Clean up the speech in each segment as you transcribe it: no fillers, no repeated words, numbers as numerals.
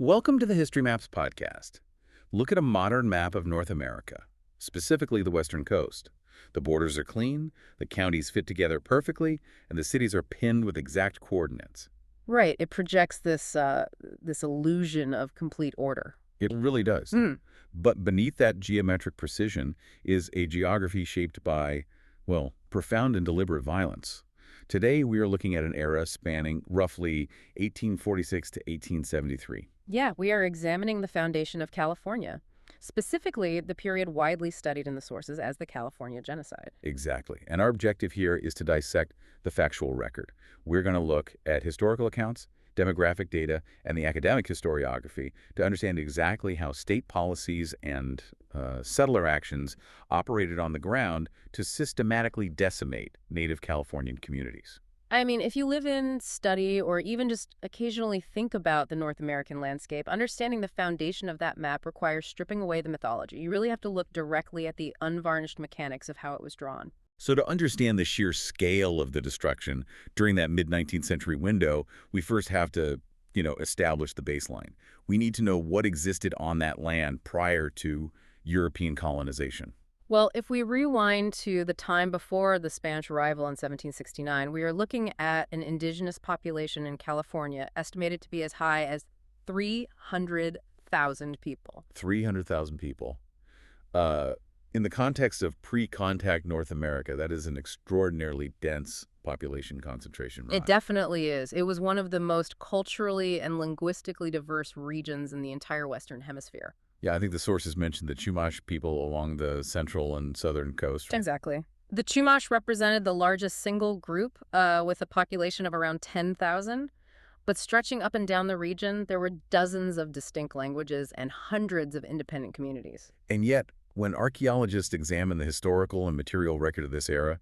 Welcome to the History Maps podcast. Look at a modern map of North America, specifically the western coast. The borders are clean, the counties fit together perfectly, and the cities are pinned with exact coordinates. Right. It projects this illusion of complete order. It really does. Mm. But beneath that geometric precision is a geography shaped by, well, profound and deliberate violence. Today, we are looking at an era spanning roughly 1846 to 1873. Yeah, we are examining the foundation of California, specifically the period widely studied in the sources as the California Genocide. Exactly. And our objective here is to dissect the factual record. We're going to look at historical accounts, demographic data, and the academic historiography to understand exactly how state policies and settler actions operated on the ground to systematically decimate Native Californian communities. I mean, if you live in, study, or even just occasionally think about the North American landscape, understanding the foundation of that map requires stripping away the mythology. You really have to look directly at the unvarnished mechanics of how it was drawn. So to understand the sheer scale of the destruction during that mid-19th century window, we first have to, establish the baseline. We need to know what existed on that land prior to European colonization. Well, if we rewind to the time before the Spanish arrival in 1769, we are looking at an indigenous population in California estimated to be as high as 300,000 people. 300,000 people. In the context of pre-contact North America, that is an extraordinarily dense population concentration. It definitely is. It was one of the most culturally and linguistically diverse regions in the entire Western Hemisphere. Yeah, I think the sources mentioned the Chumash people along the central and southern coast. Exactly. The Chumash represented the largest single group with a population of around 10,000. But stretching up and down the region, there were dozens of distinct languages and hundreds of independent communities. And yet, when archaeologists examine the historical and material record of this era,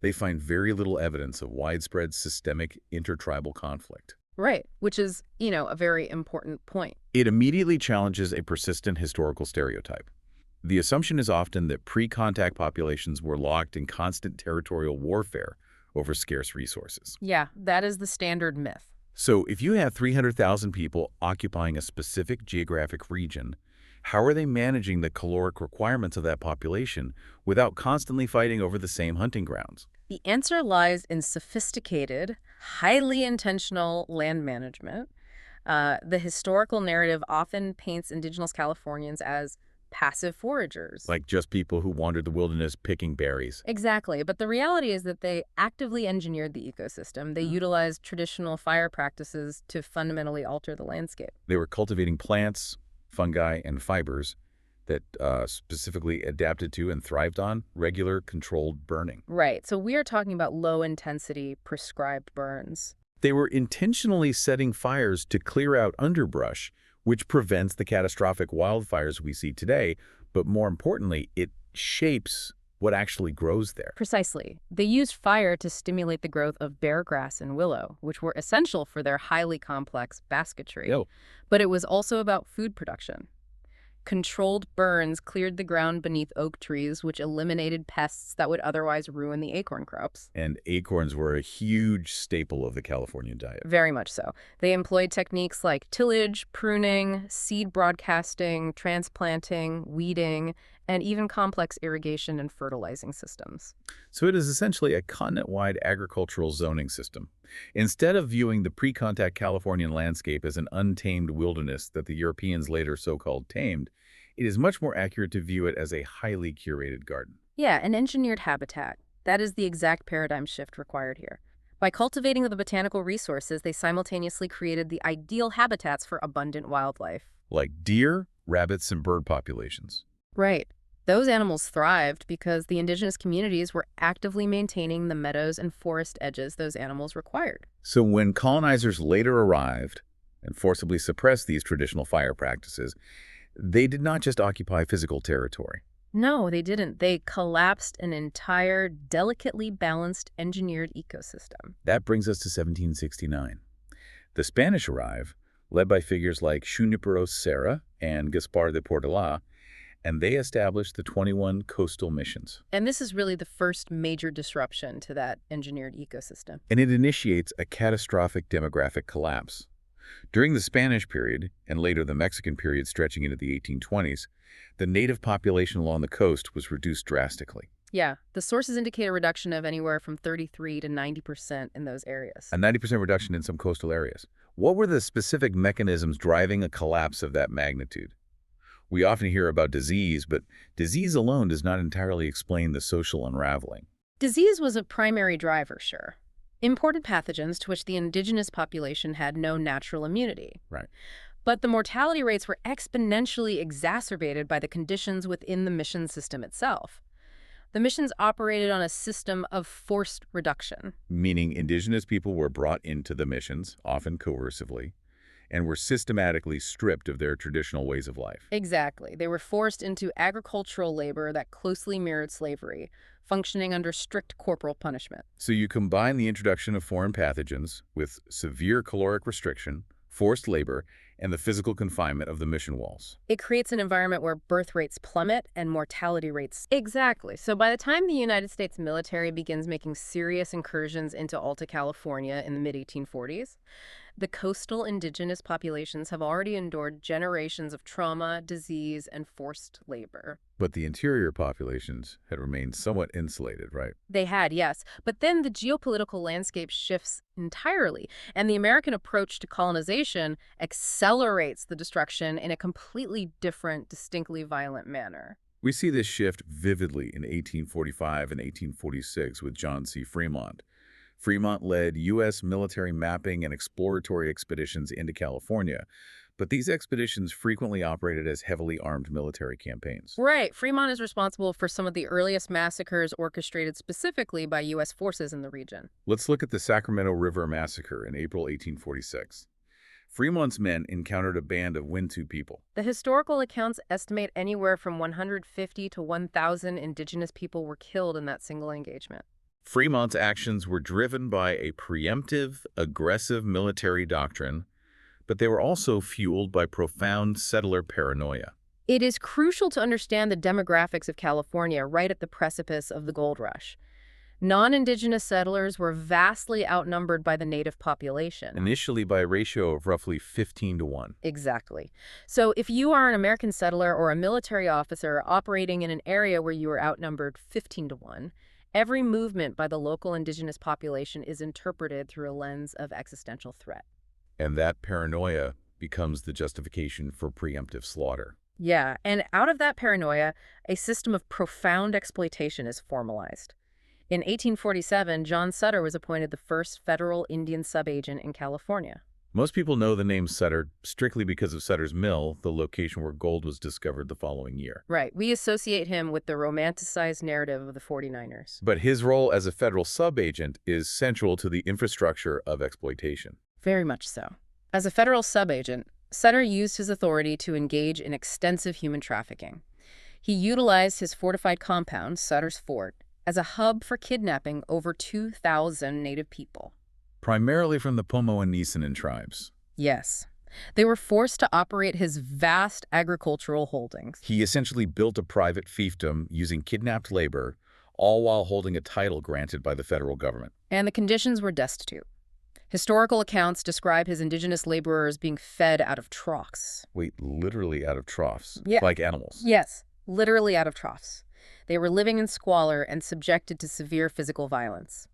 they find very little evidence of widespread systemic intertribal conflict. Right, which is, a very important point. It immediately challenges a persistent historical stereotype. The assumption is often that pre-contact populations were locked in constant territorial warfare over scarce resources. Yeah, that is the standard myth. So if you have 300,000 people occupying a specific geographic region, how are they managing the caloric requirements of that population without constantly fighting over the same hunting grounds? The answer lies in sophisticated, highly intentional land management. The historical narrative often paints indigenous Californians as passive foragers. Like just people who wandered the wilderness picking berries. Exactly, but the reality is that they actively engineered the ecosystem. They utilized traditional fire practices to fundamentally alter the landscape. They were cultivating plants, fungi, and fibers that specifically adapted to and thrived on regular controlled burning. Right, so we are talking about low-intensity prescribed burns. They were intentionally setting fires to clear out underbrush, which prevents the catastrophic wildfires we see today, but more importantly, it shapes what actually grows there. Precisely. They used fire to stimulate the growth of beargrass and willow, which were essential for their highly complex basketry. But it was also about food production. Controlled burns cleared the ground beneath oak trees, which eliminated pests that would otherwise ruin the acorn crops. And acorns were a huge staple of the Californian diet. Very much so. They employed techniques like tillage, pruning, seed broadcasting, transplanting, weeding, and even complex irrigation and fertilizing systems. So it is essentially a continent-wide agricultural zoning system. Instead of viewing the pre-contact Californian landscape as an untamed wilderness that the Europeans later so-called tamed, it is much more accurate to view it as a highly curated garden. Yeah, an engineered habitat. That is the exact paradigm shift required here. By cultivating the botanical resources, they simultaneously created the ideal habitats for abundant wildlife. Like deer, rabbits, and bird populations. Right. Those animals thrived because the indigenous communities were actively maintaining the meadows and forest edges those animals required. So when colonizers later arrived and forcibly suppressed these traditional fire practices, they did not just occupy physical territory. No, they didn't. They collapsed an entire, delicately balanced, engineered ecosystem. That brings us to 1769. The Spanish arrive, led by figures like Junipero Serra and Gaspar de Portola, and they established the 21 coastal missions. And this is really the first major disruption to that engineered ecosystem. And it initiates a catastrophic demographic collapse. During the Spanish period, and later the Mexican period stretching into the 1820s, the native population along the coast was reduced drastically. Yeah, the sources indicate a reduction of anywhere from 33 to 90% in those areas. A 90% reduction in some coastal areas. What were the specific mechanisms driving a collapse of that magnitude? We often hear about disease, but disease alone does not entirely explain the social unraveling. Disease was a primary driver, sure. Imported pathogens to which the indigenous population had no natural immunity. Right. But the mortality rates were exponentially exacerbated by the conditions within the mission system itself. The missions operated on a system of forced reduction. Meaning indigenous people were brought into the missions, often coercively, and were systematically stripped of their traditional ways of life. Exactly. They were forced into agricultural labor that closely mirrored slavery, functioning under strict corporal punishment. So you combine the introduction of foreign pathogens with severe caloric restriction, forced labor, and the physical confinement of the mission walls. It creates an environment where birth rates plummet and mortality rates. Exactly. So by the time the United States military begins making serious incursions into Alta California in the mid-1840s, the coastal indigenous populations have already endured generations of trauma, disease, and forced labor. But the interior populations had remained somewhat insulated, right? They had, yes. But then the geopolitical landscape shifts entirely, and the American approach to colonization accelerates the destruction in a completely different, distinctly violent manner. We see this shift vividly in 1845 and 1846 with John C. Fremont. Fremont led U.S. military mapping and exploratory expeditions into California, but these expeditions frequently operated as heavily armed military campaigns. Right. Fremont is responsible for some of the earliest massacres orchestrated specifically by U.S. forces in the region. Let's look at the Sacramento River Massacre in April 1846. Fremont's men encountered a band of Wintu people. The historical accounts estimate anywhere from 150 to 1,000 indigenous people were killed in that single engagement. Fremont's actions were driven by a preemptive, aggressive military doctrine, but they were also fueled by profound settler paranoia. It is crucial to understand the demographics of California right at the precipice of the gold rush. Non-indigenous settlers were vastly outnumbered by the native population. Initially by a ratio of roughly 15 to 1. Exactly. So if you are an American settler or a military officer operating in an area where you are outnumbered 15 to 1, every movement by the local indigenous population is interpreted through a lens of existential threat. And that paranoia becomes the justification for preemptive slaughter. Yeah, and out of that paranoia, a system of profound exploitation is formalized. In 1847, John Sutter was appointed the first federal Indian subagent in California. Most people know the name Sutter strictly because of Sutter's Mill, the location where gold was discovered the following year. Right. We associate him with the romanticized narrative of the 49ers. But his role as a federal subagent is central to the infrastructure of exploitation. Very much so. As a federal subagent, Sutter used his authority to engage in extensive human trafficking. He utilized his fortified compound, Sutter's Fort, as a hub for kidnapping over 2,000 native people. Primarily from the Pomo and Nisenan tribes. Yes. They were forced to operate his vast agricultural holdings. He essentially built a private fiefdom using kidnapped labor, all while holding a title granted by the federal government. And the conditions were destitute. Historical accounts describe his indigenous laborers being fed out of troughs. Wait, literally out of troughs? Yeah. Like animals? Yes, literally out of troughs. They were living in squalor and subjected to severe physical violence.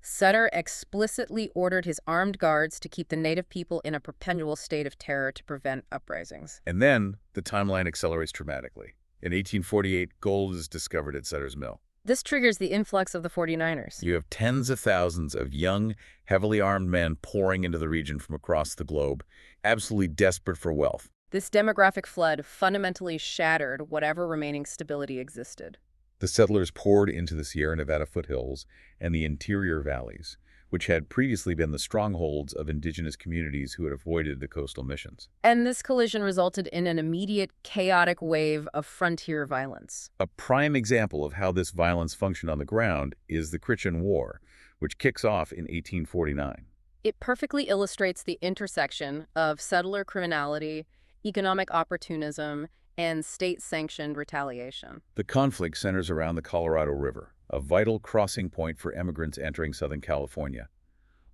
Sutter explicitly ordered his armed guards to keep the native people in a perpetual state of terror to prevent uprisings. And then the timeline accelerates dramatically. In 1848, gold is discovered at Sutter's Mill. This triggers the influx of the 49ers. You have tens of thousands of young, heavily armed men pouring into the region from across the globe, absolutely desperate for wealth. This demographic flood fundamentally shattered whatever remaining stability existed. The settlers poured into the Sierra Nevada foothills and the interior valleys, which had previously been the strongholds of indigenous communities who had avoided the coastal missions. And this collision resulted in an immediate, chaotic wave of frontier violence. A prime example of how this violence functioned on the ground is the Cretan War, which kicks off in 1849. It perfectly illustrates the intersection of settler criminality, economic opportunism, and state-sanctioned retaliation. The conflict centers around the Colorado River, a vital crossing point for immigrants entering Southern California.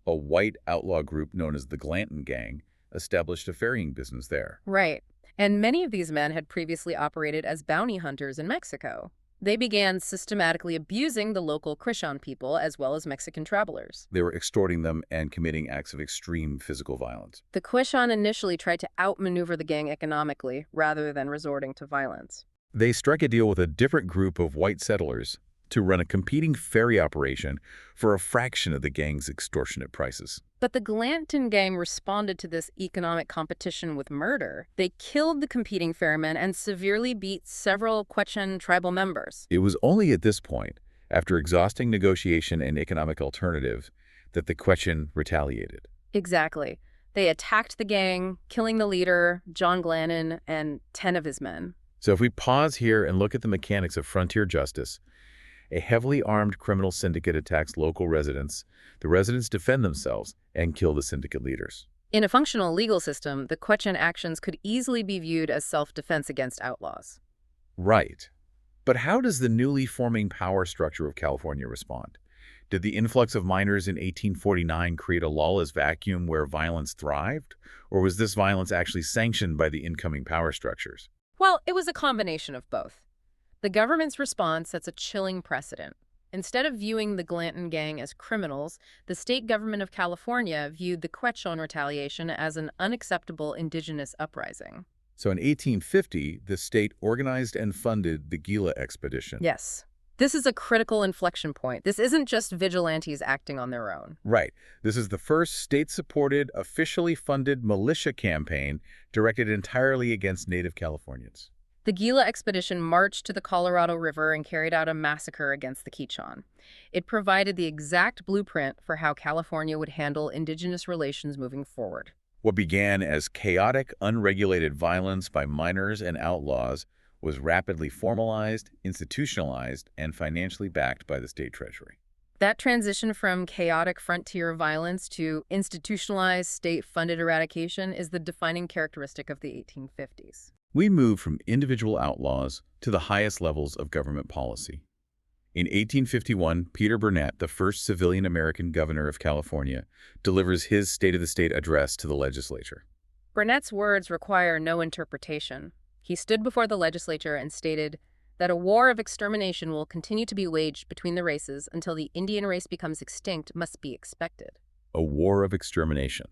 A white outlaw group known as the Glanton Gang established a ferrying business there. Right. And many of these men had previously operated as bounty hunters in Mexico. They began systematically abusing the local Krishan people as well as Mexican travelers. They were extorting them and committing acts of extreme physical violence. The Krishan initially tried to outmaneuver the gang economically rather than resorting to violence. They struck a deal with a different group of white settlers to run a competing ferry operation for a fraction of the gang's extortionate prices. But the Glanton gang responded to this economic competition with murder. They killed the competing ferrymen and severely beat several Quechan tribal members. It was only at this point, after exhausting negotiation and economic alternatives, that the Quechan retaliated. Exactly. They attacked the gang, killing the leader, John Glannon, and 10 of his men. So if we pause here and look at the mechanics of frontier justice, a heavily armed criminal syndicate attacks local residents. The residents defend themselves and kill the syndicate leaders. In a functional legal system, the Quechan actions could easily be viewed as self-defense against outlaws. Right. But how does the newly forming power structure of California respond? Did the influx of miners in 1849 create a lawless vacuum where violence thrived? Or was this violence actually sanctioned by the incoming power structures? Well, it was a combination of both. The government's response sets a chilling precedent. Instead of viewing the Glanton gang as criminals, the state government of California viewed the Quechan retaliation as an unacceptable indigenous uprising. So in 1850, the state organized and funded the Gila expedition. Yes. This is a critical inflection point. This isn't just vigilantes acting on their own. Right. This is the first state-supported, officially funded militia campaign directed entirely against Native Californians. The Gila expedition marched to the Colorado River and carried out a massacre against the Quechan. It provided the exact blueprint for how California would handle indigenous relations moving forward. What began as chaotic, unregulated violence by miners and outlaws was rapidly formalized, institutionalized, and financially backed by the state treasury. That transition from chaotic frontier violence to institutionalized, state-funded eradication is the defining characteristic of the 1850s. We moved from individual outlaws to the highest levels of government policy. In 1851, Peter Burnett, the first civilian American governor of California, delivers his State of the State address to the legislature. Burnett's words require no interpretation. He stood before the legislature and stated that a war of extermination will continue to be waged between the races until the Indian race becomes extinct must be expected. A war of extermination.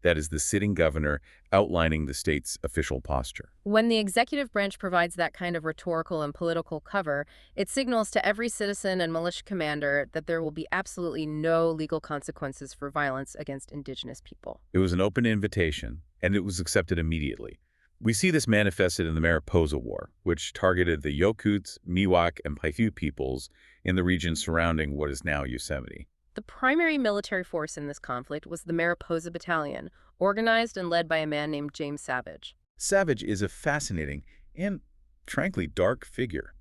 That is the sitting governor outlining the state's official posture. When the executive branch provides that kind of rhetorical and political cover, it signals to every citizen and militia commander that there will be absolutely no legal consequences for violence against indigenous people. It was an open invitation, and it was accepted immediately. We see this manifested in the Mariposa War, which targeted the Yokuts, Miwok, and Paiute peoples in the region surrounding what is now Yosemite. The primary military force in this conflict was the Mariposa Battalion, organized and led by a man named James Savage. Savage is a fascinating and, frankly, dark figure.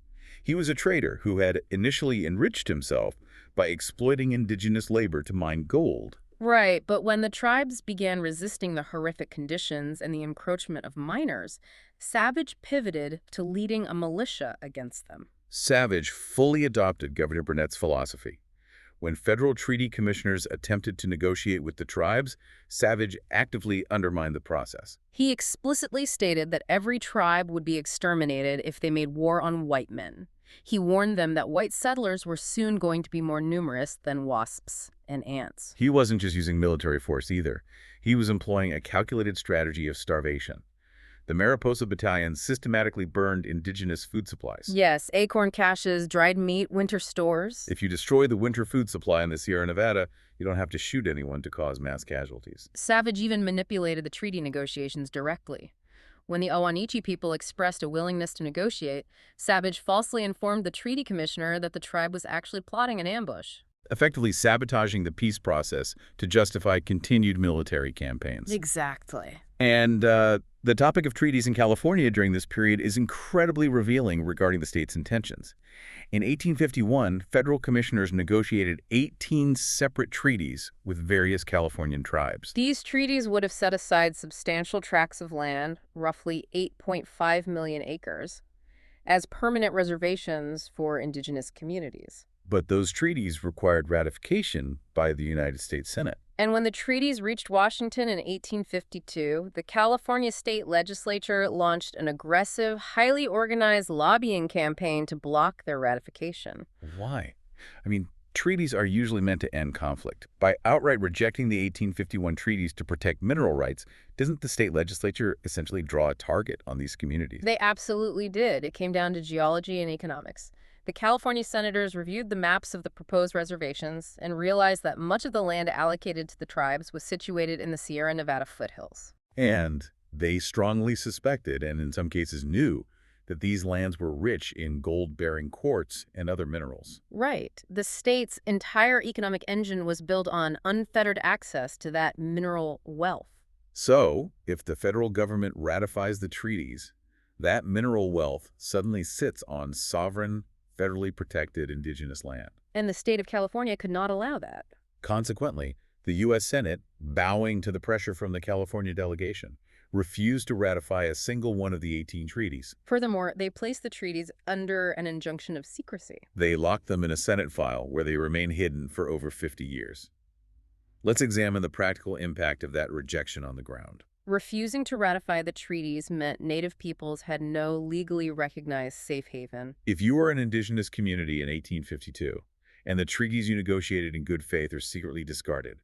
He was a trader who had initially enriched himself by exploiting indigenous labor to mine gold. Right, but when the tribes began resisting the horrific conditions and the encroachment of miners, Savage pivoted to leading a militia against them. Savage fully adopted Governor Burnett's philosophy. When federal treaty commissioners attempted to negotiate with the tribes, Savage actively undermined the process. He explicitly stated that every tribe would be exterminated if they made war on white men. He warned them that white settlers were soon going to be more numerous than wasps and ants. He wasn't just using military force either. He was employing a calculated strategy of starvation. The Mariposa Battalion systematically burned indigenous food supplies. Yes, acorn caches, dried meat, winter stores. If you destroy the winter food supply in the Sierra Nevada, you don't have to shoot anyone to cause mass casualties. Savage even manipulated the treaty negotiations directly. When the Owanechee people expressed a willingness to negotiate, Savage falsely informed the treaty commissioner that the tribe was actually plotting an ambush, Effectively sabotaging the peace process to justify continued military campaigns. Exactly. And the topic of treaties in California during this period is incredibly revealing regarding the state's intentions. In 1851, federal commissioners negotiated 18 separate treaties with various Californian tribes. These treaties would have set aside substantial tracts of land, roughly 8.5 million acres, as permanent reservations for indigenous communities. But those treaties required ratification by the United States Senate. And when the treaties reached Washington in 1852, the California state legislature launched an aggressive, highly organized lobbying campaign to block their ratification. Why? I mean, treaties are usually meant to end conflict. By outright rejecting the 1851 treaties to protect mineral rights, doesn't the state legislature essentially draw a target on these communities? They absolutely did. It came down to geology and economics. The California senators reviewed the maps of the proposed reservations and realized that much of the land allocated to the tribes was situated in the Sierra Nevada foothills. And they strongly suspected, and in some cases knew, that these lands were rich in gold-bearing quartz and other minerals. Right. The state's entire economic engine was built on unfettered access to that mineral wealth. So, if the federal government ratifies the treaties, that mineral wealth suddenly sits on sovereign, federally protected indigenous land. And the state of California could not allow that. Consequently, the U.S. Senate, bowing to the pressure from the California delegation, refused to ratify a single one of the 18 treaties. Furthermore, they placed the treaties under an injunction of secrecy. They locked them in a Senate file where they remain hidden for over 50 years. Let's examine the practical impact of that rejection on the ground. Refusing to ratify the treaties meant Native peoples had no legally recognized safe haven. If you were an indigenous community in 1852, and the treaties you negotiated in good faith are secretly discarded,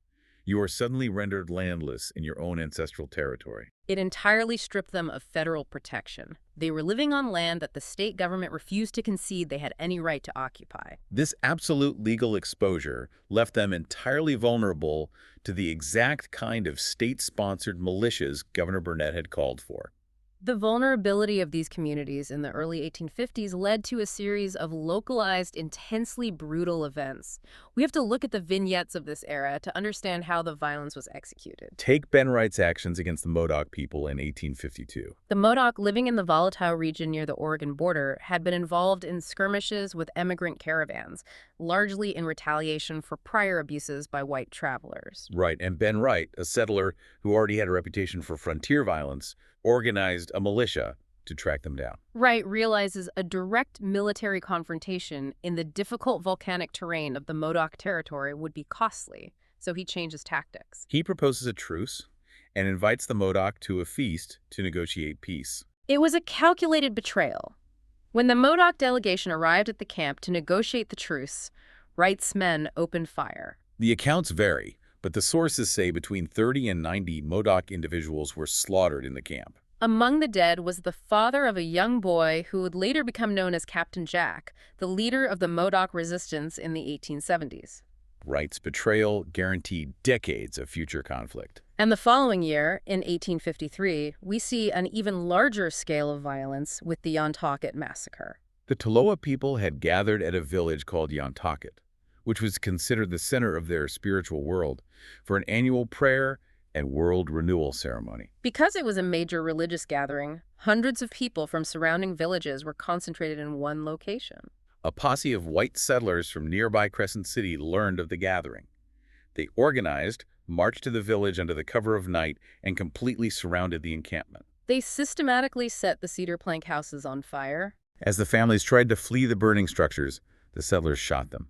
you are suddenly rendered landless in your own ancestral territory. It entirely stripped them of federal protection. They were living on land that the state government refused to concede they had any right to occupy. This absolute legal exposure left them entirely vulnerable to the exact kind of state-sponsored militias Governor Burnett had called for. The vulnerability of these communities in the early 1850s led to a series of localized, intensely brutal events. We have to look at the vignettes of this era to understand how the violence was executed. Take Ben Wright's actions against the Modoc people in 1852. The Modoc, living in the volatile region near the Oregon border, had been involved in skirmishes with emigrant caravans, largely in retaliation for prior abuses by white travelers. Right, and Ben Wright, a settler who already had a reputation for frontier violence, organized a militia to track them down. Wright realizes a direct military confrontation in the difficult volcanic terrain of the Modoc territory would be costly, so he changes tactics. He proposes a truce and invites the Modoc to a feast to negotiate peace. It was a calculated betrayal. When the Modoc delegation arrived at the camp to negotiate the truce, Wright's men opened fire. The accounts vary, but the sources say between 30 and 90 Modoc individuals were slaughtered in the camp. Among the dead was the father of a young boy who would later become known as Captain Jack, the leader of the Modoc resistance in the 1870s. Wright's betrayal guaranteed decades of future conflict. And the following year, in 1853, we see an even larger scale of violence with the Yontaket Massacre. The Tolowa people had gathered at a village called Yontaket, which was considered the center of their spiritual world, for an annual prayer and world renewal ceremony. Because it was a major religious gathering, hundreds of people from surrounding villages were concentrated in one location. A posse of white settlers from nearby Crescent City learned of the gathering. They organized, marched to the village under the cover of night, and completely surrounded the encampment. They systematically set the cedar plank houses on fire. As the families tried to flee the burning structures, the settlers shot them.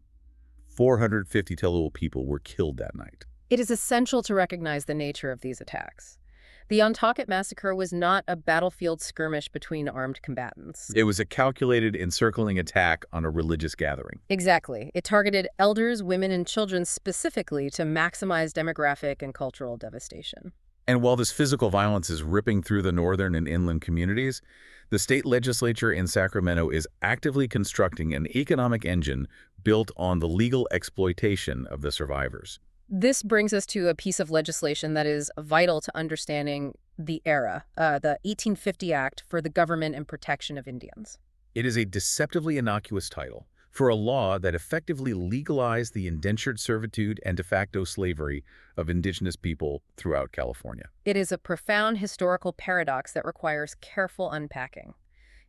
450 Tolowa people were killed that night. It is essential to recognize the nature of these attacks. The Yontaket Massacre was not a battlefield skirmish between armed combatants. It was a calculated, encircling attack on a religious gathering. Exactly. It targeted elders, women, and children specifically to maximize demographic and cultural devastation. And while this physical violence is ripping through the northern and inland communities, the state legislature in Sacramento is actively constructing an economic engine built on the legal exploitation of the survivors. This brings us to a piece of legislation that is vital to understanding the era, the 1850 Act for the Government and Protection of Indians. It is a deceptively innocuous title for a law that effectively legalized the indentured servitude and de facto slavery of indigenous people throughout California. It is a profound historical paradox that requires careful unpacking.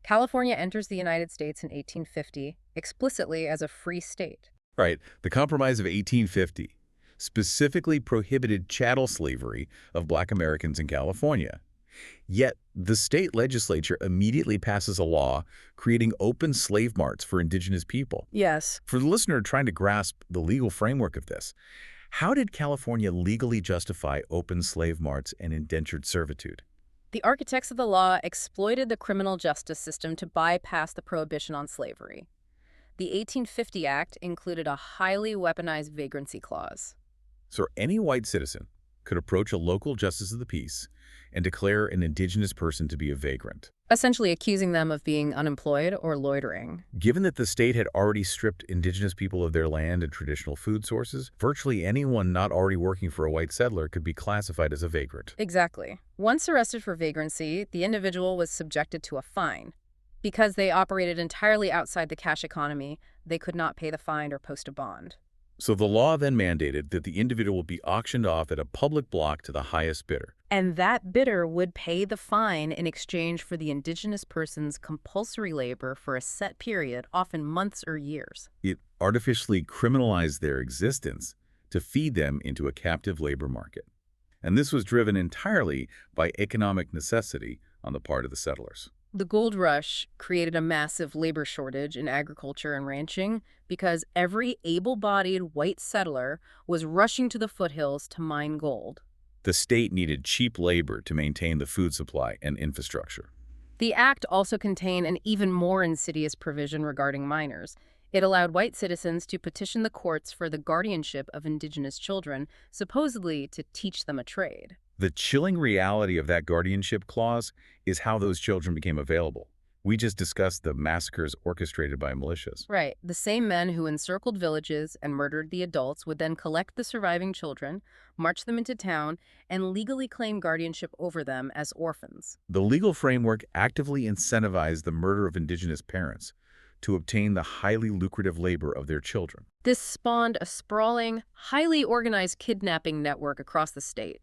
California enters the United States in 1850 explicitly as a free state. Right. The Compromise of 1850 specifically prohibited chattel slavery of Black Americans in California. Yet, the state legislature immediately passes a law creating open slave marts for indigenous people. Yes. For the listener trying to grasp the legal framework of this, how did California legally justify open slave marts and indentured servitude? The architects of the law exploited the criminal justice system to bypass the prohibition on slavery. The 1850 Act included a highly weaponized vagrancy clause. So any white citizen could approach a local justice of the peace and declare an indigenous person to be a vagrant. Essentially accusing them of being unemployed or loitering. Given that the state had already stripped indigenous people of their land and traditional food sources, virtually anyone not already working for a white settler could be classified as a vagrant. Exactly. Once arrested for vagrancy, the individual was subjected to a fine. Because they operated entirely outside the cash economy, they could not pay the fine or post a bond. So the law then mandated that the individual be auctioned off at a public block to the highest bidder. And that bidder would pay the fine in exchange for the indigenous person's compulsory labor for a set period, often months or years. It artificially criminalized their existence to feed them into a captive labor market. And this was driven entirely by economic necessity on the part of the settlers. The gold rush created a massive labor shortage in agriculture and ranching because every able-bodied white settler was rushing to the foothills to mine gold. The state needed cheap labor to maintain the food supply and infrastructure. The act also contained an even more insidious provision regarding minors. It allowed white citizens to petition the courts for the guardianship of indigenous children, supposedly to teach them a trade. The chilling reality of that guardianship clause is how those children became available. We just discussed the massacres orchestrated by militias. Right. The same men who encircled villages and murdered the adults would then collect the surviving children, march them into town, and legally claim guardianship over them as orphans. The legal framework actively incentivized the murder of indigenous parents to obtain the highly lucrative labor of their children. This spawned a sprawling, highly organized kidnapping network across the state.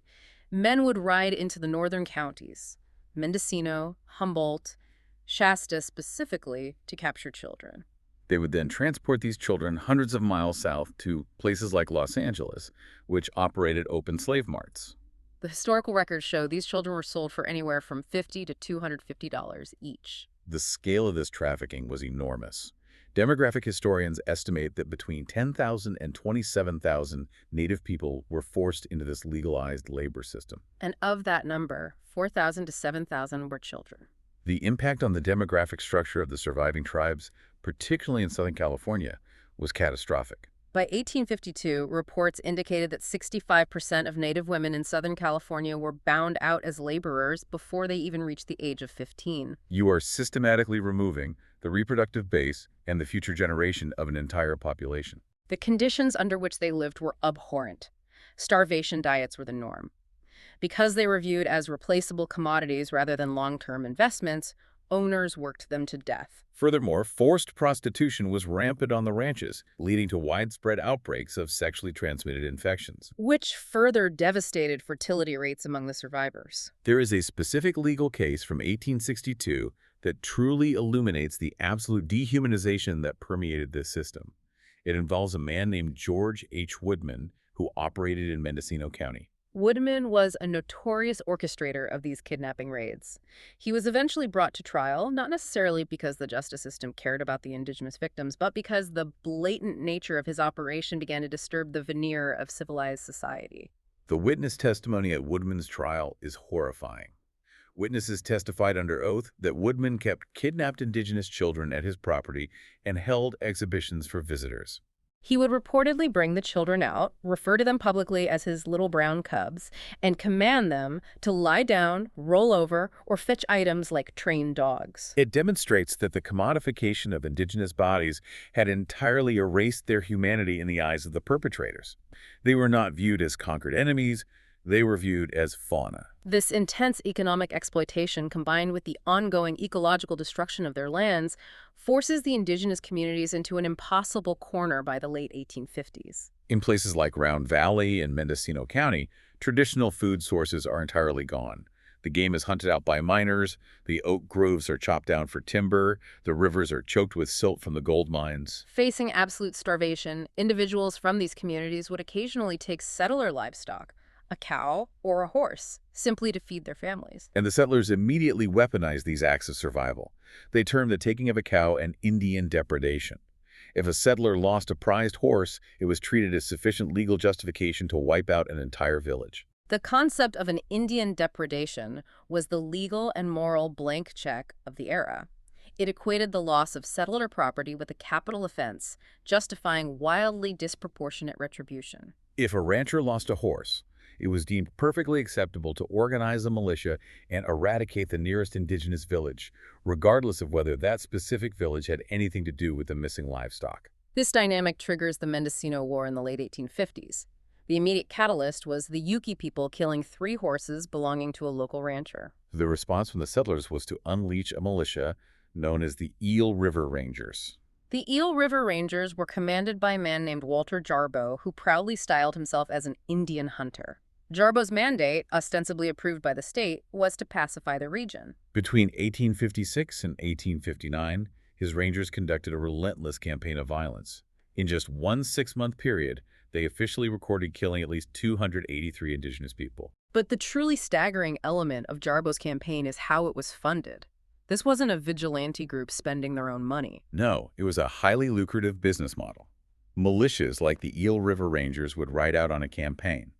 Men would ride into the northern counties, Mendocino, Humboldt, Shasta specifically, to capture children. They would then transport these children hundreds of miles south to places like Los Angeles, which operated open slave marts. The historical records show these children were sold for anywhere from $50 to $250 each. The scale of this trafficking was enormous. Demographic historians estimate that between 10,000 and 27,000 Native people were forced into this legalized labor system. And of that number, 4,000 to 7,000 were children. The impact on the demographic structure of the surviving tribes, particularly in Southern California, was catastrophic. By 1852, reports indicated that 65% of Native women in Southern California were bound out as laborers before they even reached the age of 15. You are systematically removing the reproductive base and the future generation of an entire population. The conditions under which they lived were abhorrent. Starvation diets were the norm. Because they were viewed as replaceable commodities rather than long-term investments, owners worked them to death. Furthermore, forced prostitution was rampant on the ranches, leading to widespread outbreaks of sexually transmitted infections, which further devastated fertility rates among the survivors. There is a specific legal case from 1862 that truly illuminates the absolute dehumanization that permeated this system. It involves a man named George H. Woodman, who operated in Mendocino County. Woodman was a notorious orchestrator of these kidnapping raids. He was eventually brought to trial, not necessarily because the justice system cared about the indigenous victims, but because the blatant nature of his operation began to disturb the veneer of civilized society. The witness testimony at Woodman's trial is horrifying. Witnesses testified under oath that Woodman kept kidnapped indigenous children at his property and held exhibitions for visitors. He would reportedly bring the children out, refer to them publicly as his little brown cubs, and command them to lie down, roll over, or fetch items like trained dogs. It demonstrates that the commodification of indigenous bodies had entirely erased their humanity in the eyes of the perpetrators. They were not viewed as conquered enemies, they were viewed as fauna. This intense economic exploitation, combined with the ongoing ecological destruction of their lands, forces the indigenous communities into an impossible corner by the late 1850s. In places like Round Valley and Mendocino County, traditional food sources are entirely gone. The game is hunted out by miners, the oak groves are chopped down for timber, the rivers are choked with silt from the gold mines. Facing absolute starvation, individuals from these communities would occasionally take settler livestock, a cow, or a horse, simply to feed their families. And the settlers immediately weaponized these acts of survival. They termed the taking of a cow an Indian depredation. If a settler lost a prized horse, it was treated as sufficient legal justification to wipe out an entire village. The concept of an Indian depredation was the legal and moral blank check of the era. It equated the loss of settler property with a capital offense, justifying wildly disproportionate retribution. If a rancher lost a horse, it was deemed perfectly acceptable to organize a militia and eradicate the nearest indigenous village, regardless of whether that specific village had anything to do with the missing livestock. This dynamic triggers the Mendocino War in the late 1850s. The immediate catalyst was the Yuki people killing 3 horses belonging to a local rancher. The response from the settlers was to unleash a militia known as the Eel River Rangers. The Eel River Rangers were commanded by a man named Walter Jarboe, who proudly styled himself as an Indian hunter. Jarboe's mandate, ostensibly approved by the state, was to pacify the region. Between 1856 and 1859, his rangers conducted a relentless campaign of violence. In just one 6-month period, they officially recorded killing at least 283 indigenous people. But the truly staggering element of Jarboe's campaign is how it was funded. This wasn't a vigilante group spending their own money. No, it was a highly lucrative business model. Militias like the Eel River Rangers would ride out on a campaign.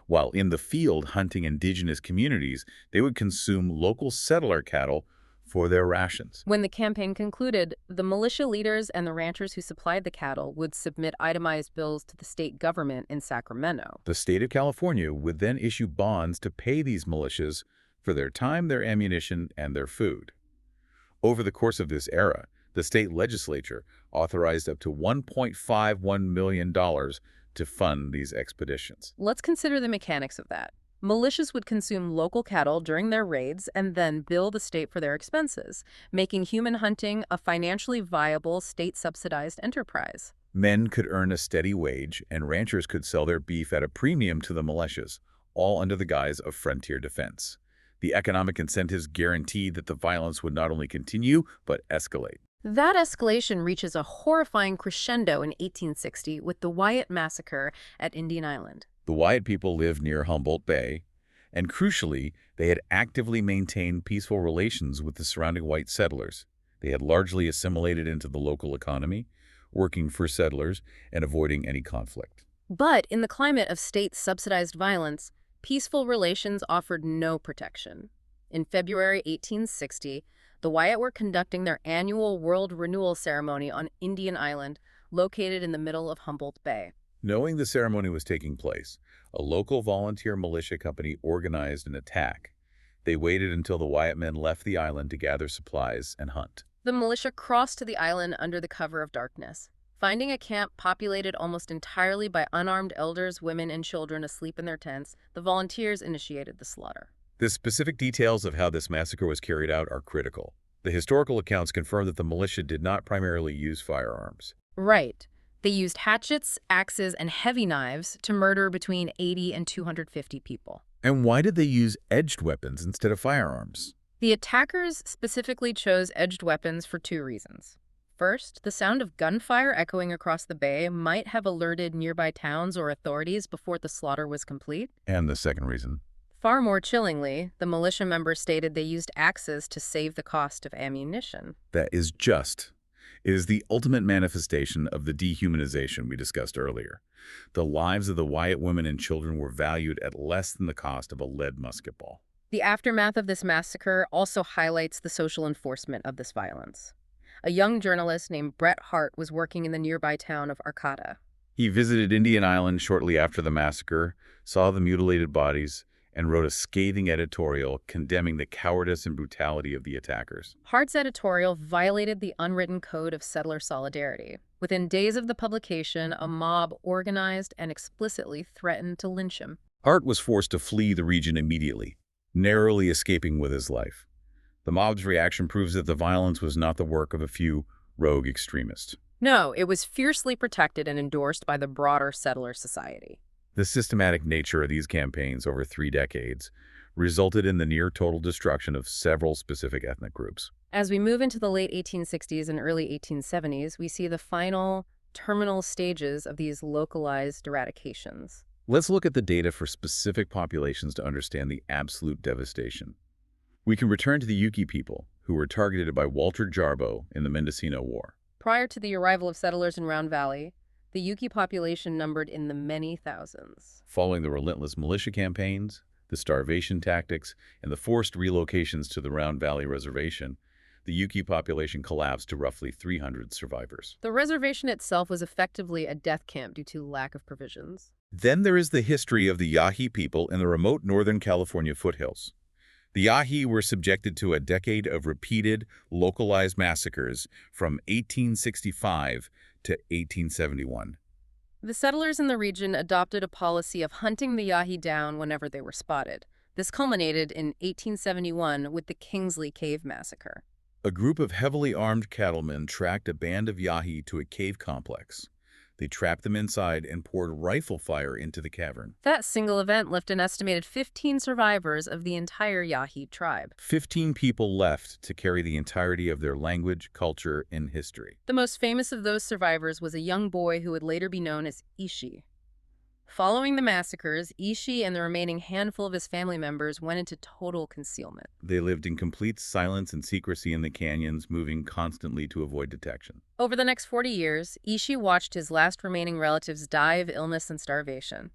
While in the field hunting indigenous communities, they would consume local settler cattle for their rations. When the campaign concluded, the militia leaders and the ranchers who supplied the cattle would submit itemized bills to the state government in Sacramento. The state of California would then issue bonds to pay these militias for their time, their ammunition, and their food. Over the course of this era, the state legislature authorized up to $1.51 million to fund these expeditions. Let's consider the mechanics of that. Militias would consume local cattle during their raids and then bill the state for their expenses, making human hunting a financially viable state-subsidized enterprise. Men could earn a steady wage, and ranchers could sell their beef at a premium to the militias, all under the guise of frontier defense. The economic incentives guaranteed that the violence would not only continue, but escalate. That escalation reaches a horrifying crescendo in 1860 with the Wyatt Massacre at Indian Island. The Wyatt people lived near Humboldt Bay, and crucially, they had actively maintained peaceful relations with the surrounding white settlers. They had largely assimilated into the local economy, working for settlers and avoiding any conflict. But in the climate of state-subsidized violence, peaceful relations offered no protection. In February 1860, the Wyatt were conducting their annual World Renewal Ceremony on Indian Island, located in the middle of Humboldt Bay. Knowing the ceremony was taking place, a local volunteer militia company organized an attack. They waited until the Wyatt men left the island to gather supplies and hunt. The militia crossed to the island under the cover of darkness. Finding a camp populated almost entirely by unarmed elders, women, and children asleep in their tents, the volunteers initiated the slaughter. The specific details of how this massacre was carried out are critical. The historical accounts confirm that the militia did not primarily use firearms. Right. They used hatchets, axes, and heavy knives to murder between 80 and 250 people. And why did they use edged weapons instead of firearms? The attackers specifically chose edged weapons for 2 reasons. First, the sound of gunfire echoing across the bay might have alerted nearby towns or authorities before the slaughter was complete. And the second reason? Far more chillingly, the militia members stated they used axes to save the cost of ammunition. That is just. It is the ultimate manifestation of the dehumanization we discussed earlier. The lives of the Wyatt women and children were valued at less than the cost of a lead musket ball. The aftermath of this massacre also highlights the social enforcement of this violence. A young journalist named Bret Harte was working in the nearby town of Arcata. He visited Indian Island shortly after the massacre, saw the mutilated bodies, and wrote a scathing editorial condemning the cowardice and brutality of the attackers. Harte's editorial violated the unwritten code of settler solidarity. Within days of the publication, a mob organized and explicitly threatened to lynch him. Harte was forced to flee the region immediately, narrowly escaping with his life. The mob's reaction proves that the violence was not the work of a few rogue extremists. No, it was fiercely protected and endorsed by the broader settler society. The systematic nature of these campaigns over 3 decades resulted in the near-total destruction of several specific ethnic groups. As we move into the late 1860s and early 1870s, we see the final, terminal stages of these localized eradications. Let's look at the data for specific populations to understand the absolute devastation. We can return to the Yuki people, who were targeted by Walter Jarbo in the Mendocino War. Prior to the arrival of settlers in Round Valley, the Yuki population numbered in the many thousands. Following the relentless militia campaigns, the starvation tactics, and the forced relocations to the Round Valley Reservation, the Yuki population collapsed to roughly 300 survivors. The reservation itself was effectively a death camp due to lack of provisions. Then there is the history of the Yahi people in the remote Northern California foothills. The Yahi were subjected to a decade of repeated, localized massacres from 1865 to 1871. The settlers in the region adopted a policy of hunting the Yahi down whenever they were spotted. This culminated in 1871 with the Kingsley Cave Massacre. A group of heavily armed cattlemen tracked a band of Yahi to a cave complex. They trapped them inside and poured rifle fire into the cavern. That single event left an estimated 15 survivors of the entire Yahi tribe. 15 people left to carry the entirety of their language, culture, and history. The most famous of those survivors was a young boy who would later be known as Ishi. Following the massacres, Ishi and the remaining handful of his family members went into total concealment. They lived in complete silence and secrecy in the canyons, moving constantly to avoid detection. Over the next 40 years, Ishi watched his last remaining relatives die of illness and starvation.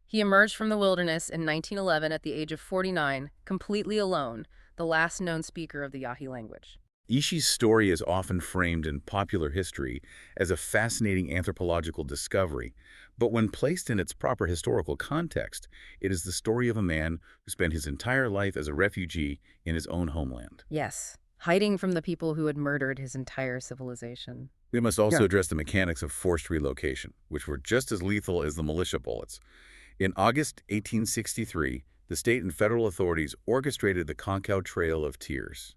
He emerged from the wilderness in 1911 at the age of 49, completely alone, the last known speaker of the Yahi language. Ishi's story is often framed in popular history as a fascinating anthropological discovery, but when placed in its proper historical context, it is the story of a man who spent his entire life as a refugee in his own homeland. Yes, hiding from the people who had murdered his entire civilization. We must also address the mechanics of forced relocation, which were just as lethal as the militia bullets. In August 1863, the state and federal authorities orchestrated the Concow Trail of Tears.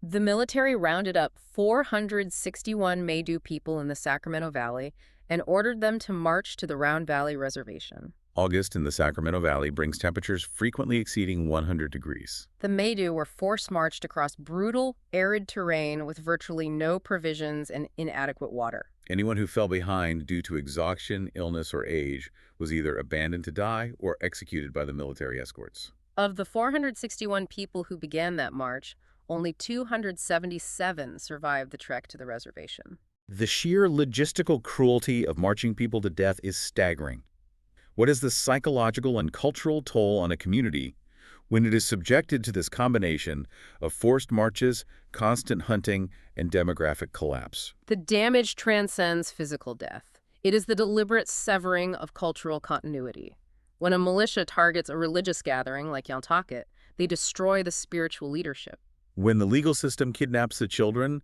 The military rounded up 461 Maidu people in the Sacramento Valley and ordered them to march to the Round Valley Reservation. August in the Sacramento Valley brings temperatures frequently exceeding 100 degrees. The Maidu were force-marched across brutal, arid terrain with virtually no provisions and inadequate water. Anyone who fell behind due to exhaustion, illness, or age was either abandoned to die or executed by the military escorts. Of the 461 people who began that march, only 277 survived the trek to the reservation. The sheer logistical cruelty of marching people to death is staggering. What is the psychological and cultural toll on a community when it is subjected to this combination of forced marches, constant hunting, and demographic collapse? The damage transcends physical death. It is the deliberate severing of cultural continuity. When a militia targets a religious gathering like Yaltawkit, they destroy the spiritual leadership. When the legal system kidnaps the children,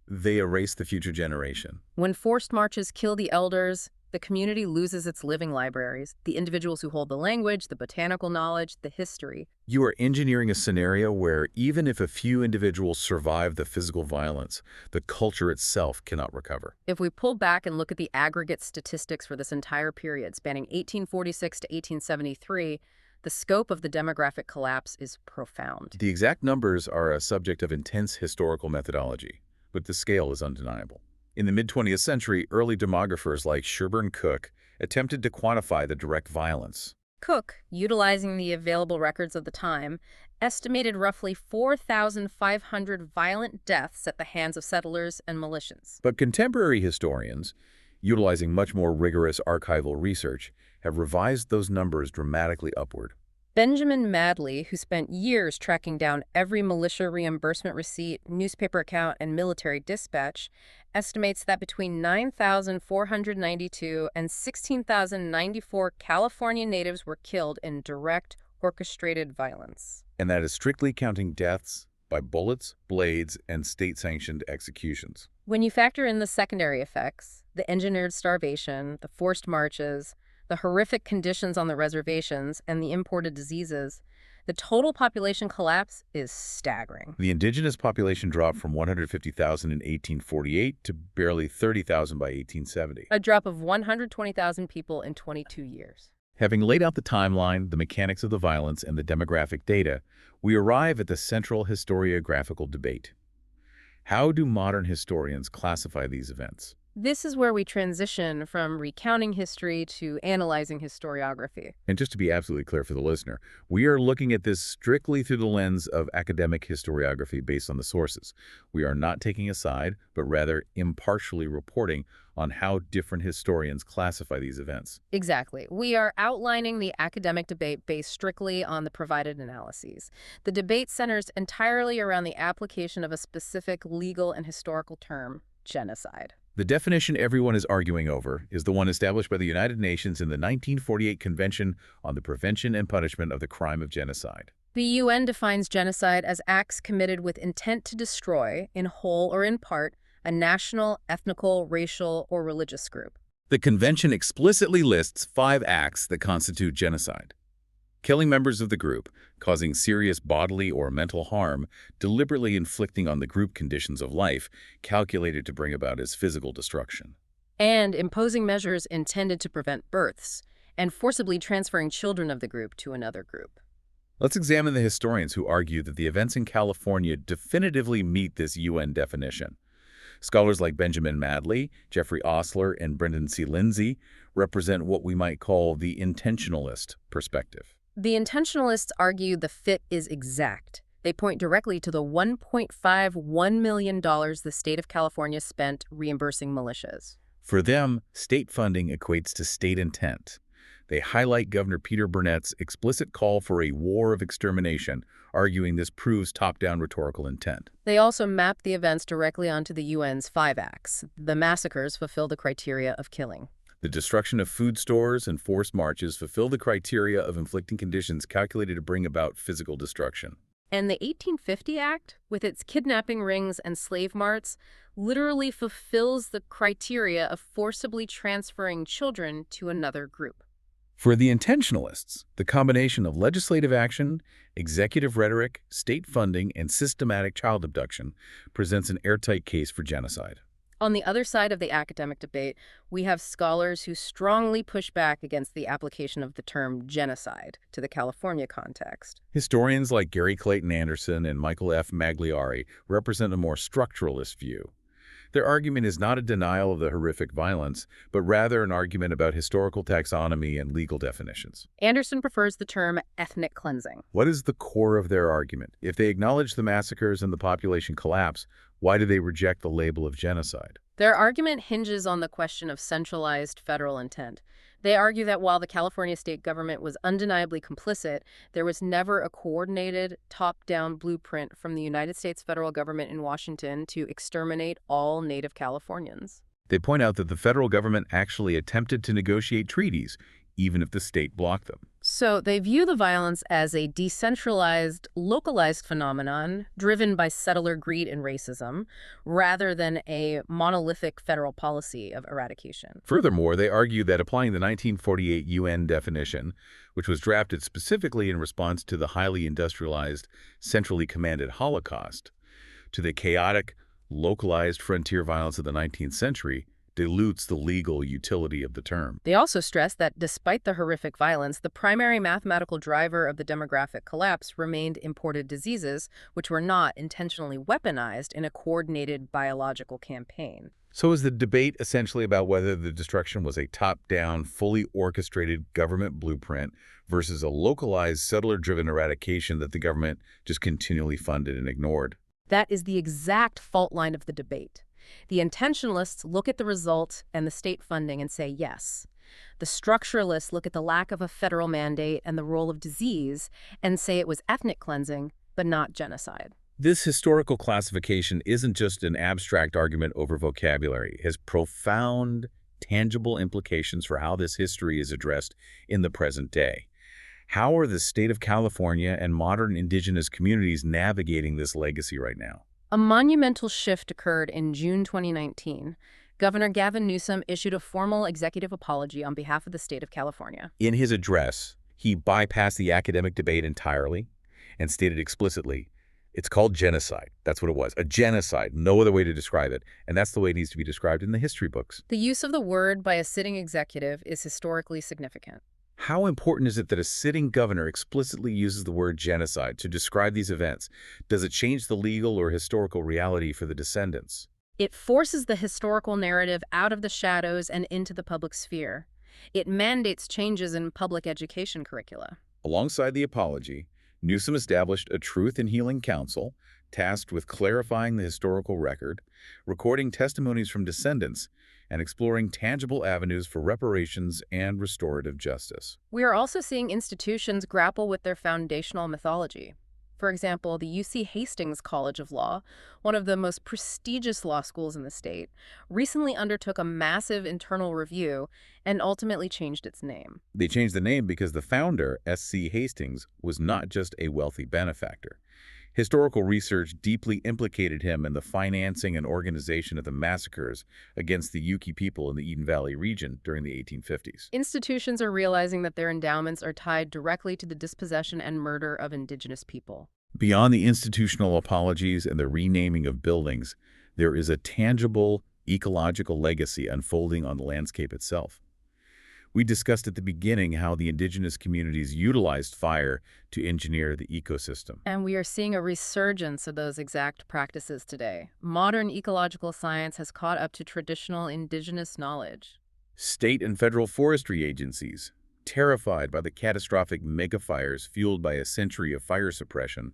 they erase the future generation. When forced marches kill the elders, the community loses its living libraries, the individuals who hold the language, the botanical knowledge, the history. You are engineering a scenario where even if a few individuals survive the physical violence, the culture itself cannot recover. If we pull back and look at the aggregate statistics for this entire period, spanning 1846 to 1873, the scope of the demographic collapse is profound. The exact numbers are a subject of intense historical methodology, but the scale is undeniable. In the mid-20th century, early demographers like Sherburne Cook attempted to quantify the direct violence. Cook, utilizing the available records of the time, estimated roughly 4,500 violent deaths at the hands of settlers and militias. But contemporary historians, utilizing much more rigorous archival research, have revised those numbers dramatically upward. Benjamin Madley, who spent years tracking down every militia reimbursement receipt, newspaper account, and military dispatch, estimates that between 9,492 and 16,094 California natives were killed in direct, orchestrated violence. And that is strictly counting deaths by bullets, blades, and state-sanctioned executions. When you factor in the secondary effects, the engineered starvation, the forced marches, the horrific conditions on the reservations, and the imported diseases, the total population collapse is staggering. The indigenous population dropped from 150,000 in 1848 to barely 30,000 by 1870. A drop of 120,000 people in 22 years. Having laid out the timeline, the mechanics of the violence, and the demographic data, we arrive at the central historiographical debate. How do modern historians classify these events? This is where we transition from recounting history to analyzing historiography. And just to be absolutely clear for the listener, we are looking at this strictly through the lens of academic historiography based on the sources. We are not taking a side, but rather impartially reporting on how different historians classify these events. Exactly. We are outlining the academic debate based strictly on the provided analyses. The debate centers entirely around the application of a specific legal and historical term, genocide. The definition everyone is arguing over is the one established by the United Nations in the 1948 Convention on the Prevention and Punishment of the Crime of Genocide. The UN defines genocide as acts committed with intent to destroy, in whole or in part, a national, ethnical, racial, or religious group. The convention explicitly lists 5 acts that constitute genocide: killing members of the group, causing serious bodily or mental harm, deliberately inflicting on the group conditions of life calculated to bring about its physical destruction. And imposing measures intended to prevent births, and forcibly transferring children of the group to another group. Let's examine the historians who argue that the events in California definitively meet this UN definition. Scholars like Benjamin Madley, Jeffrey Osler, and Brendan C. Lindsay represent what we might call the intentionalist perspective. The intentionalists argue the fit is exact. They point directly to the $1.51 million the state of California spent reimbursing militias. For them, state funding equates to state intent. They highlight Governor Peter Burnett's explicit call for a war of extermination, arguing this proves top-down rhetorical intent. They also map the events directly onto the UN's 5 acts. The massacres fulfill the criteria of killing. The destruction of food stores and forced marches fulfill the criteria of inflicting conditions calculated to bring about physical destruction. And the 1850 Act, with its kidnapping rings and slave marts, literally fulfills the criteria of forcibly transferring children to another group. For the intentionalists, the combination of legislative action, executive rhetoric, state funding, and systematic child abduction presents an airtight case for genocide. On the other side of the academic debate, we have scholars who strongly push back against the application of the term genocide to the California context. Historians like Gary Clayton Anderson and Michael F. Magliari represent a more structuralist view. Their argument is not a denial of the horrific violence, but rather an argument about historical taxonomy and legal definitions. Anderson prefers the term ethnic cleansing. What is the core of their argument? If they acknowledge the massacres and the population collapse, why do they reject the label of genocide? Their argument hinges on the question of centralized federal intent. They argue that while the California state government was undeniably complicit, there was never a coordinated, top-down blueprint from the United States federal government in Washington to exterminate all Native Californians. They point out that the federal government actually attempted to negotiate treaties, even if the state blocked them. So they view the violence as a decentralized, localized phenomenon driven by settler greed and racism, rather than a monolithic federal policy of eradication. Furthermore, they argue that applying the 1948 UN definition, which was drafted specifically in response to the highly industrialized, centrally commanded Holocaust, to the chaotic, localized frontier violence of the 19th century, dilutes the legal utility of the term. They also stress that despite the horrific violence, the primary mathematical driver of the demographic collapse remained imported diseases, which were not intentionally weaponized in a coordinated biological campaign. So is the debate essentially about whether the destruction was a top-down, fully orchestrated government blueprint versus a localized, settler-driven eradication that the government just continually funded and ignored? That is the exact fault line of the debate. The intentionalists look at the result and the state funding and say yes. The structuralists look at the lack of a federal mandate and the role of disease and say it was ethnic cleansing, but not genocide. This historical classification isn't just an abstract argument over vocabulary. It has profound, tangible implications for how this history is addressed in the present day. How are the state of California and modern indigenous communities navigating this legacy right now? A monumental shift occurred in June 2019. Governor Gavin Newsom issued a formal executive apology on behalf of the state of California. In his address, he bypassed the academic debate entirely and stated explicitly, it's called genocide. That's what it was, a genocide, no other way to describe it. And that's the way it needs to be described in the history books. The use of the word by a sitting executive is historically significant. How important is it that a sitting governor explicitly uses the word genocide to describe these events? Does it change the legal or historical reality for the descendants? It forces the historical narrative out of the shadows and into the public sphere. It mandates changes in public education curricula. Alongside the apology, Newsom established a Truth and Healing Council tasked with clarifying the historical record, recording testimonies from descendants, and exploring tangible avenues for reparations and restorative justice. We are also seeing institutions grapple with their foundational mythology. For example, the UC Hastings College of Law, one of the most prestigious law schools in the state, recently undertook a massive internal review and ultimately changed its name. They changed the name because the founder, S.C. Hastings, was not just a wealthy benefactor. Historical research deeply implicated him in the financing and organization of the massacres against the Yuki people in the Eden Valley region during the 1850s. Institutions are realizing that their endowments are tied directly to the dispossession and murder of indigenous people. Beyond the institutional apologies and the renaming of buildings, there is a tangible ecological legacy unfolding on the landscape itself. We discussed at the beginning how the indigenous communities utilized fire to engineer the ecosystem. And we are seeing a resurgence of those exact practices today. Modern ecological science has caught up to traditional indigenous knowledge. State and federal forestry agencies, terrified by the catastrophic megafires fueled by a century of fire suppression,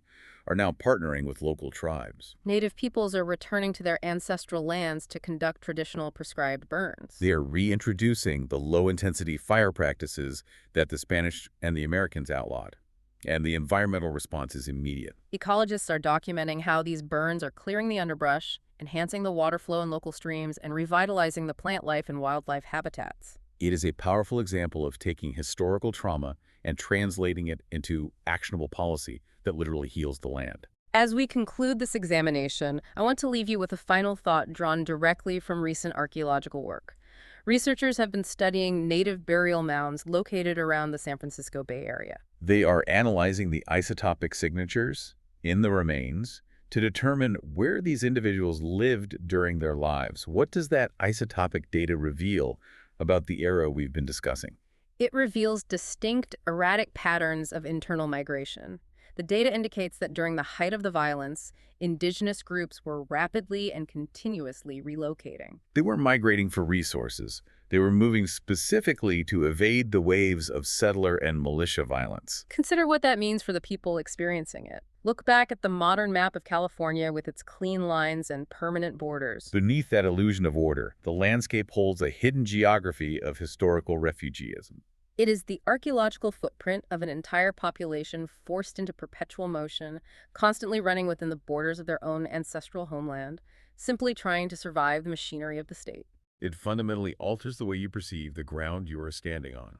are now partnering with local tribes. Native peoples are returning to their ancestral lands to conduct traditional prescribed burns. They are reintroducing the low-intensity fire practices that the Spanish and the Americans outlawed, and the environmental response is immediate. Ecologists are documenting how these burns are clearing the underbrush, enhancing the water flow in local streams, and revitalizing the plant life and wildlife habitats. It is a powerful example of taking historical trauma and translating it into actionable policy that literally heals the land. As we conclude this examination, I want to leave you with a final thought drawn directly from recent archaeological work. Researchers have been studying native burial mounds located around the San Francisco Bay Area. They are analyzing the isotopic signatures in the remains to determine where these individuals lived during their lives. What does that isotopic data reveal about the era we've been discussing? It reveals distinct, erratic patterns of internal migration. The data indicates that during the height of the violence, indigenous groups were rapidly and continuously relocating. They weren't migrating for resources. They were moving specifically to evade the waves of settler and militia violence. Consider what that means for the people experiencing it. Look back at the modern map of California with its clean lines and permanent borders. Beneath that illusion of order, the landscape holds a hidden geography of historical refugeeism. It is the archaeological footprint of an entire population forced into perpetual motion, constantly running within the borders of their own ancestral homeland, simply trying to survive the machinery of the state. It fundamentally alters the way you perceive the ground you are standing on.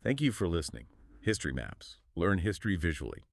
Thank you for listening. History Maps. Learn history visually.